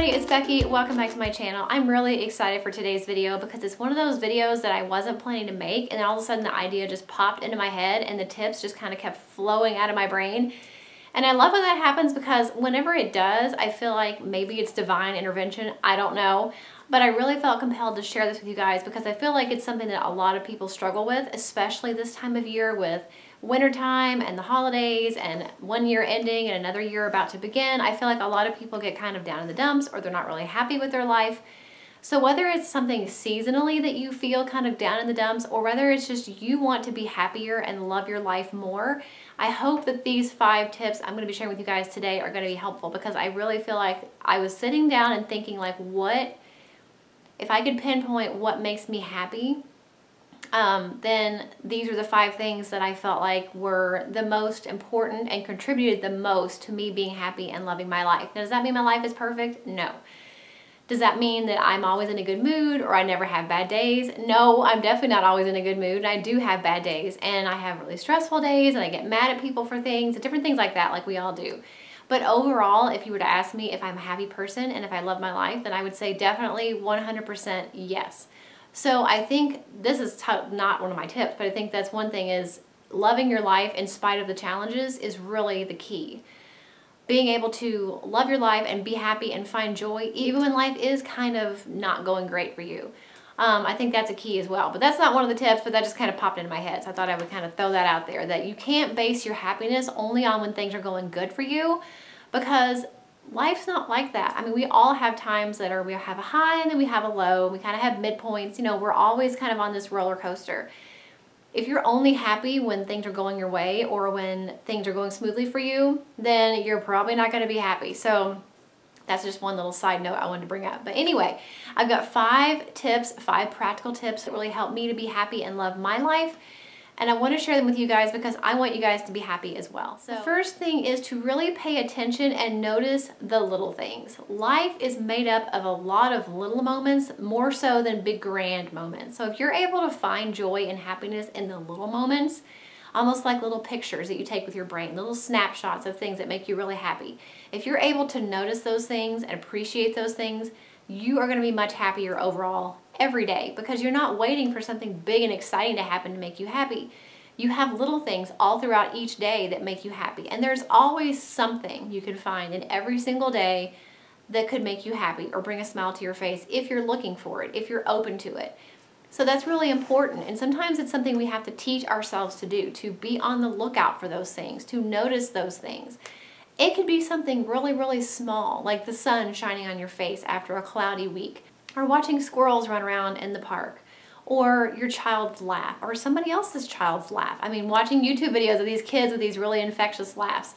everybody, it's Becky. Welcome back to my channel. I'm really excited for today's video because it's one of those videos that I wasn't planning to make, and then all of a sudden the idea just popped into my head and the tips just kind of kept flowing out of my brain. And I love when that happens because whenever it does, I feel like maybe it's divine intervention. I don't know. But I really felt compelled to share this with you guys because I feel like it's something that a lot of people struggle with, especially this time of year with wintertime and the holidays and one year ending and another year about to begin. I feel like a lot of people get kind of down in the dumps or they're not really happy with their life. So whether it's something seasonally that you feel kind of down in the dumps or whether it's just you want to be happier and love your life more, I hope that these 5 tips I'm going to be sharing with you guys today are going to be helpful because I really feel like I was sitting down and thinking like, what if I could pinpoint what makes me happy, then these are the 5 things that I felt like were the most important and contributed the most to me being happy and loving my life. Now, does that mean my life is perfect? No. Does that mean that I'm always in a good mood or I never have bad days? No, I'm definitely not always in a good mood. I do have bad days and I have really stressful days and I get mad at people for things and different things like that, like we all do. But overall, if you were to ask me if I'm a happy person and if I love my life, then I would say definitely 100% yes. So I think this is not one of my tips, but I think that's one thing is loving your life in spite of the challenges is really the key. Being able to love your life and be happy and find joy even when life is kind of not going great for you. I think that's a key as well. But that's not one of the tips, but that just kind of popped into my head. So I thought I would kind of throw that out there, that you can't base your happiness only on when things are going good for you because life's not like that. I mean, we all have times that we have a high and then we have a low. We kind of have midpoints. You know, we're always kind of on this roller coaster. If you're only happy when things are going your way or when things are going smoothly for you, then you're probably not going to be happy. So that's just one little side note I wanted to bring up. But anyway, I've got 5 tips, 5 practical tips that really help me to be happy and love my life. And I want to share them with you guys because I want you guys to be happy as well. So the first thing is to really pay attention and notice the little things. Life is made up of a lot of little moments, more so than big grand moments. So if you're able to find joy and happiness in the little moments, almost like little pictures that you take with your brain, little snapshots of things that make you really happy. If you're able to notice those things and appreciate those things, you are going to be much happier overall every day because you're not waiting for something big and exciting to happen to make you happy. You have little things all throughout each day that make you happy. And there's always something you can find in every single day that could make you happy or bring a smile to your face if you're looking for it, if you're open to it. So that's really important. And sometimes it's something we have to teach ourselves to do, to be on the lookout for those things, to notice those things. It could be something really, really small, like the sun shining on your face after a cloudy week, or watching squirrels run around in the park, or your child's laugh, or somebody else's child's laugh. I mean, watching YouTube videos of these kids with these really infectious laughs.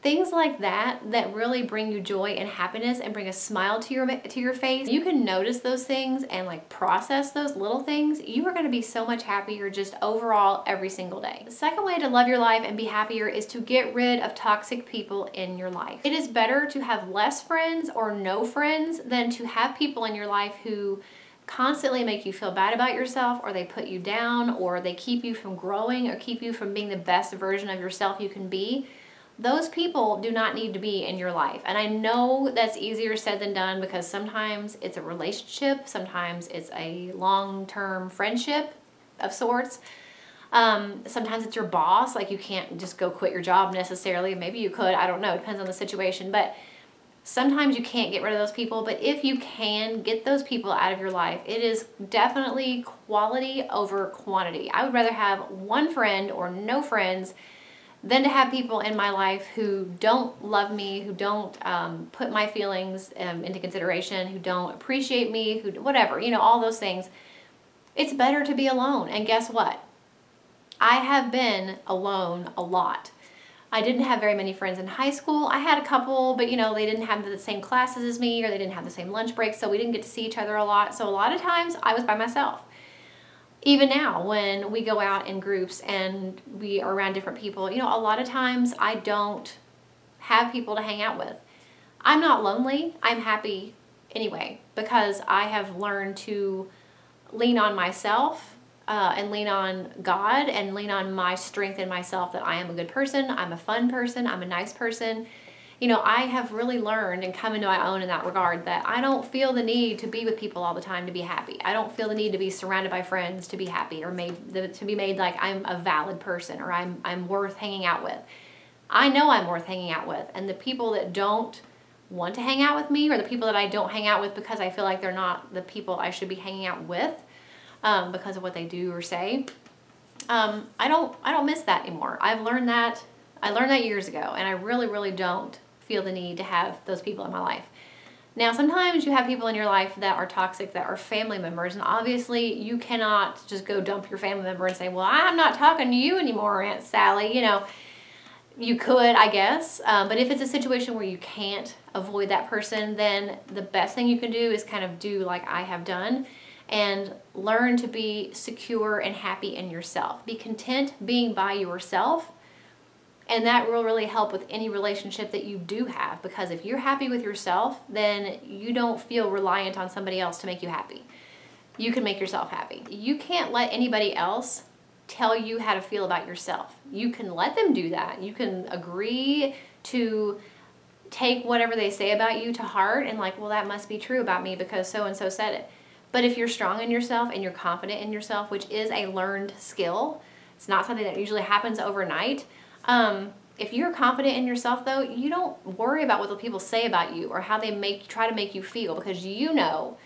Things like that that really bring you joy and happiness and bring a smile to your face. You can notice those things and like process those little things. You are going to be so much happier just overall every single day. The second way to love your life and be happier is to get rid of toxic people in your life. It is better to have less friends or no friends than to have people in your life who constantly make you feel bad about yourself, or they put you down, or they keep you from growing or keep you from being the best version of yourself you can be. Those people do not need to be in your life. And I know that's easier said than done because sometimes it's a relationship, sometimes it's a long-term friendship of sorts. Sometimes it's your boss, like you can't just go quit your job necessarily. Maybe you could, I don't know, it depends on the situation. But sometimes you can't get rid of those people, but if you can get those people out of your life, it is definitely quality over quantity. I would rather have one friend or no friends than to have people in my life who don't love me, who don't put my feelings into consideration, who don't appreciate me, who whatever, you know, all those things. It's better to be alone. And guess what? I have been alone a lot. I didn't have very many friends in high school. I had a couple, but you know, they didn't have the same classes as me or they didn't have the same lunch breaks, so we didn't get to see each other a lot. So a lot of times I was by myself. Even now, when we go out in groups and we are around different people, you know, a lot of times I don't have people to hang out with. I'm not lonely. I'm happy anyway because I have learned to lean on myself and lean on God and lean on my strength in myself that I am a good person, I'm a fun person, I'm a nice person. You know, I have really learned and come into my own in that regard that I don't feel the need to be with people all the time to be happy. I don't feel the need to be surrounded by friends to be happy, or to be made like I'm a valid person, or I'm worth hanging out with. I know I'm worth hanging out with, and the people that don't want to hang out with me, or the people that I don't hang out with because I feel like they're not the people I should be hanging out with because of what they do or say, I don't miss that anymore. I've learned that. I learned that years ago, and I really, really don't feel the need to have those people in my life. Now, sometimes you have people in your life that are toxic, that are family members, and obviously you cannot just go dump your family member and say, well, I'm not talking to you anymore, Aunt Sally. You know, you could, I guess, but if it's a situation where you can't avoid that person, then the best thing you can do is kind of do like I have done and learn to be secure and happy in yourself. Be content being by yourself. And that will really help with any relationship that you do have, because if you're happy with yourself, then you don't feel reliant on somebody else to make you happy. You can make yourself happy. You can't let anybody else tell you how to feel about yourself. You can let them do that. You can agree to take whatever they say about you to heart and like, well, that must be true about me because so-and-so said it. But if you're strong in yourself and you're confident in yourself, which is a learned skill, it's not something that usually happens overnight. If you're confident in yourself, though, you don't worry about what the people say about you or how they try to make you feel, because you know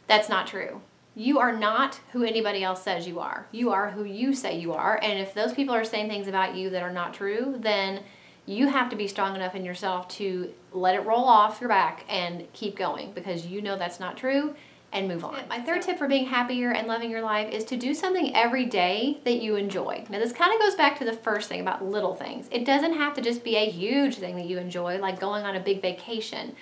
that's not true. You are not who anybody else says you are. You are who you say you are. And if those people are saying things about you that are not true, then you have to be strong enough in yourself to let it roll off your back and keep going, because you know that's not true, and move on. My third tip for being happier and loving your life is to do something every day that you enjoy. Now, this kind of goes back to the first thing about little things. It doesn't have to just be a huge thing that you enjoy, like going on a big vacation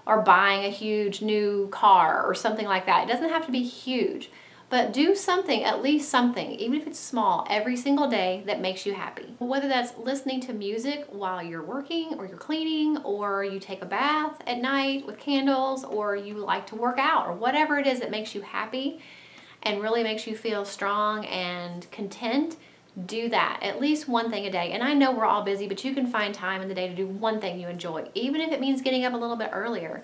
or buying a huge new car or something like that. It doesn't have to be huge, but do something, at least something, even if it's small, every single day that makes you happy. Whether that's listening to music while you're working or you're cleaning, or you take a bath at night with candles, or you like to work out, or whatever it is that makes you happy and really makes you feel strong and content, do that. At least one thing a day. And I know we're all busy, but you can find time in the day to do one thing you enjoy, even if it means getting up a little bit earlier.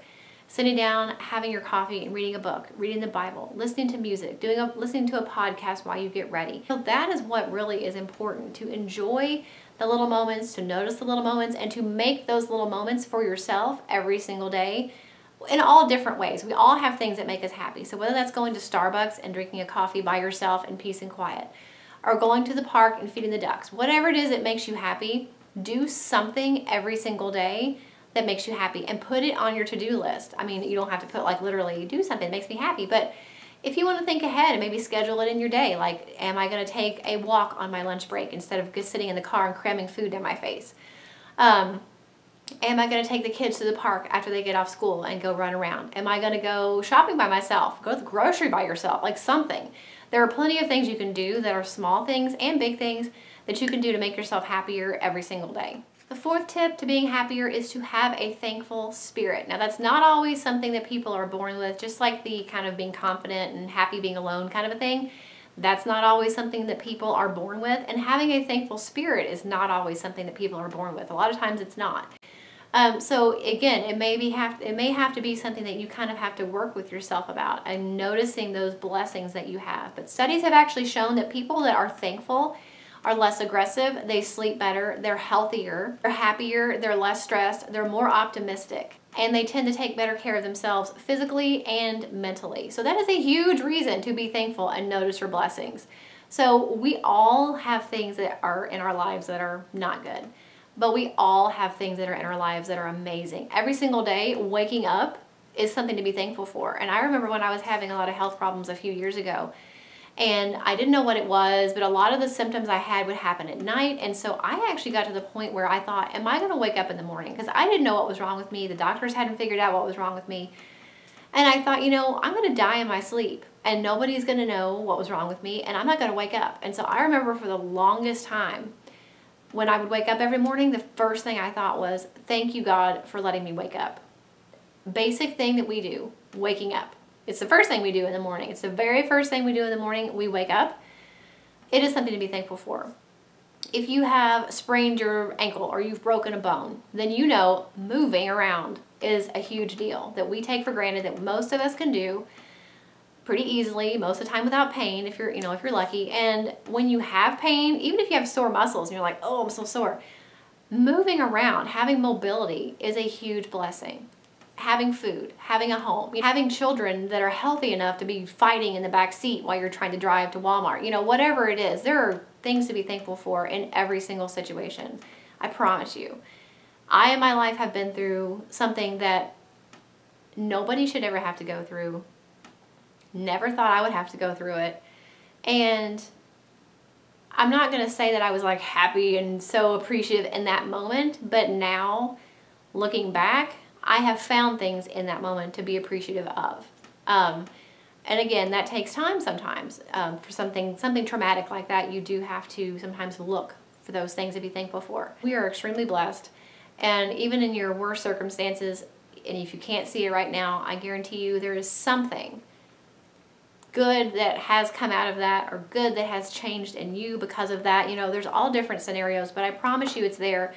Sitting down, having your coffee, and reading a book, reading the Bible, listening to music, listening to a podcast while you get ready. So that is what really is important, to enjoy the little moments, to notice the little moments, and to make those little moments for yourself every single day in all different ways. We all have things that make us happy. So whether that's going to Starbucks and drinking a coffee by yourself in peace and quiet, or going to the park and feeding the ducks, whatever it is that makes you happy, do something every single day that makes you happy and put it on your to-do list. I mean, you don't have to put like literally do something that makes me happy, but if you want to think ahead and maybe schedule it in your day, like, am I going to take a walk on my lunch break instead of just sitting in the car and cramming food down my face? Am I going to take the kids to the park after they get off school and go run around? Am I going to go shopping by myself? Go to the grocery by yourself? Like something. There are plenty of things you can do that are small things and big things that you can do to make yourself happier every single day. The fourth tip to being happier is to have a thankful spirit. Now, that's not always something that people are born with, just like the kind of being confident and happy being alone kind of a thing. That's not always something that people are born with, and having a thankful spirit is not always something that people are born with. A lot of times it's not. So again, it may have to be something that you kind of have to work with yourself about and noticing those blessings that you have. But studies have actually shown that people that are thankful are less aggressive, they sleep better, they're healthier, they're happier, they're less stressed, they're more optimistic, and they tend to take better care of themselves physically and mentally. So that is a huge reason to be thankful and notice your blessings. So we all have things that are in our lives that are not good, but we all have things that are in our lives that are amazing. Every single day, waking up is something to be thankful for. And I remember when I was having a lot of health problems a few years ago, and I didn't know what it was, but a lot of the symptoms I had would happen at night. And so I actually got to the point where I thought, am I going to wake up in the morning? Because I didn't know what was wrong with me. The doctors hadn't figured out what was wrong with me. And I thought, you know, I'm going to die in my sleep and nobody's going to know what was wrong with me and I'm not going to wake up. And so I remember for the longest time when I would wake up every morning, the first thing I thought was, thank you, God, for letting me wake up. Basic thing that we do, waking up. It's the first thing we do in the morning. It's the very first thing we do in the morning. We wake up. It is something to be thankful for. if you have sprained your ankle or you've broken a bone, then you know moving around is a huge deal that we take for granted, that most of us can do pretty easily, most of the time without pain, if you're, if you're lucky. And when you have pain, even if you have sore muscles and you're like, oh, I'm so sore, moving around, having mobility is a huge blessing. Having food, having a home, having children that are healthy enough to be fighting in the back seat while you're trying to drive to Walmart, whatever it is, there are things to be thankful for in every single situation. I promise you. I in my life have been through something that nobody should ever have to go through. Never thought I would have to go through it. And I'm not going to say that I was like happy and so appreciative in that moment, but now looking back, I have found things in that moment to be appreciative of. And again, that takes time sometimes. For something traumatic like that, you do have to sometimes look for those things to be thankful for. We are extremely blessed. And even in your worst circumstances, and if you can't see it right now, I guarantee you there is something good that has come out of that, or good that has changed in you because of that. There's all different scenarios, but I promise you it's there.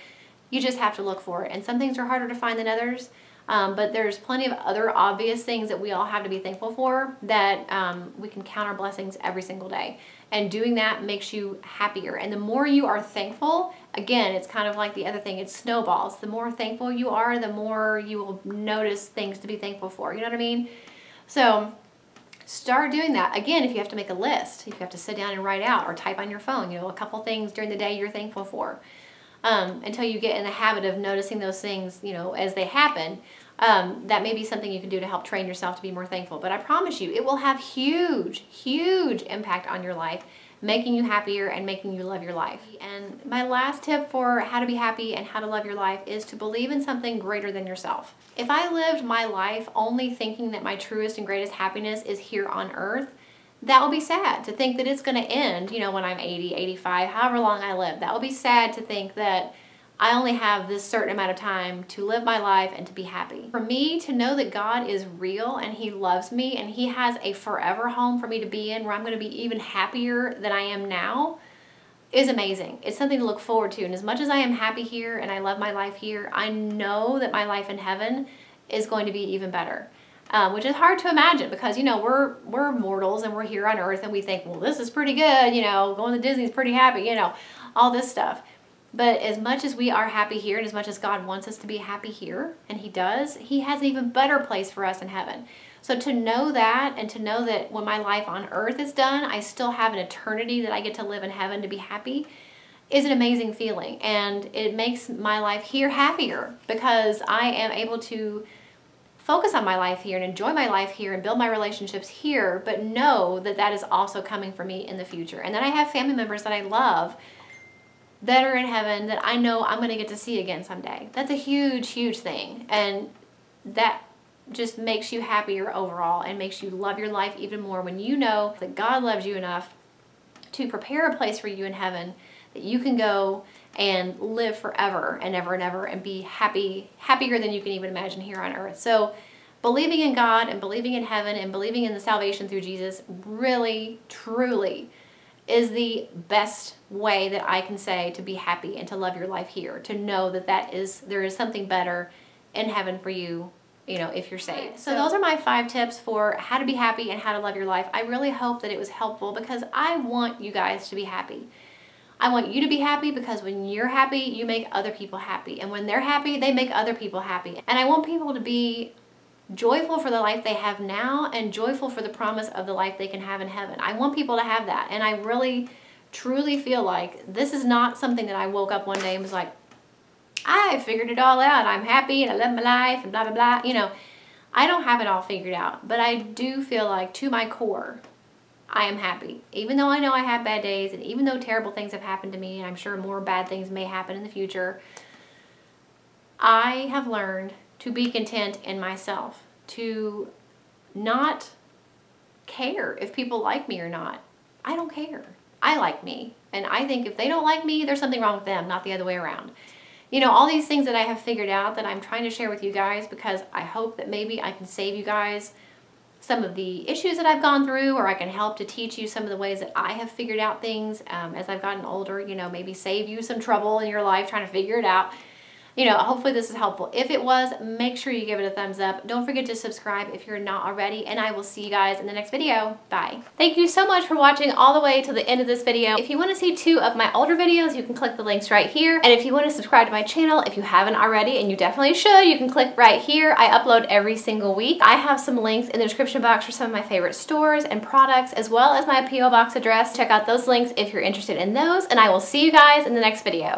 You just have to look for it. And some things are harder to find than others, but there's plenty of other obvious things that we all have to be thankful for, that we can count our blessings every single day. And doing that makes you happier. And the more you are thankful, again, it's kind of like the other thing, it snowballs. The more thankful you are, the more you will notice things to be thankful for. You know what I mean? So start doing that. Again, if you have to make a list, if you have to sit down and write out or type on your phone, a couple things during the day you're thankful for. Until you get in the habit of noticing those things, as they happen, that may be something you can do to help train yourself to be more thankful. But I promise you, it will have huge, huge impact on your life, making you happier and making you love your life. And my last tip for how to be happy and how to love your life is to believe in something greater than yourself. If I lived my life only thinking that my truest and greatest happiness is here on earth, that will be sad to think that it's going to end, when I'm 80, 85, however long I live. That will be sad to think that I only have this certain amount of time to live my life and to be happy. For me to know that God is real and He loves me and He has a forever home for me to be in where I'm going to be even happier than I am now is amazing. It's something to look forward to. And as much as I am happy here and I love my life here, I know that my life in heaven is going to be even better. Which is hard to imagine because, we're mortals and we're here on earth and we think, well, this is pretty good, going to Disney is pretty happy, all this stuff. But as much as we are happy here and as much as God wants us to be happy here, and He does, He has an even better place for us in heaven. So to know that, and to know that when my life on earth is done, I still have an eternity that I get to live in heaven to be happy, is an amazing feeling. And it makes my life here happier because I am able to focus on my life here and enjoy my life here and build my relationships here, but know that that is also coming for me in the future. And then I have family members that I love that are in heaven that I know I'm going to get to see again someday. That's a huge, huge thing. And that just makes you happier overall and makes you love your life even more when you know that God loves you enough to prepare a place for you in heaven that you can go and live forever and ever and ever and be happier than you can even imagine here on earth. So believing in God and believing in heaven and believing in the salvation through Jesus really, truly is the best way that I can say to be happy and to love your life here, to know that there is something better in heaven for you, if you're saved. So those are my 5 tips for how to be happy and how to love your life. I really hope that it was helpful because I want you guys to be happy. I want you to be happy because when you're happy, you make other people happy. And when they're happy, they make other people happy. And I want people to be joyful for the life they have now and joyful for the promise of the life they can have in heaven. I want people to have that. And I really, truly feel like this is not something that I woke up one day and was like, I figured it all out. I'm happy and I love my life and blah, blah, blah. I don't have it all figured out. But I do feel like to my core, I am happy. Even though I know I have bad days and even though terrible things have happened to me and I'm sure more bad things may happen in the future, I have learned to be content in myself, to not care if people like me or not. I don't care. I like me. And I think if they don't like me, there's something wrong with them, not the other way around. All these things that I have figured out that I'm trying to share with you guys because I hope that maybe I can save you guys some of the issues that I've gone through, or I can help to teach you some of the ways that I have figured out things as I've gotten older, you know, maybe save you some trouble in your life trying to figure it out. You know, hopefully this is helpful. If it was, make sure you give it a thumbs up. Don't forget to subscribe if you're not already, and I will see you guys in the next video. Bye. Thank you so much for watching all the way to the end of this video. If you want to see 2 of my older videos, you can click the links right here. And if you want to subscribe to my channel, if you haven't already, and you definitely should, you can click right here. I upload every single week. I have some links in the description box for some of my favorite stores and products, as well as my P.O. Box address. Check out those links if you're interested in those, and I will see you guys in the next video.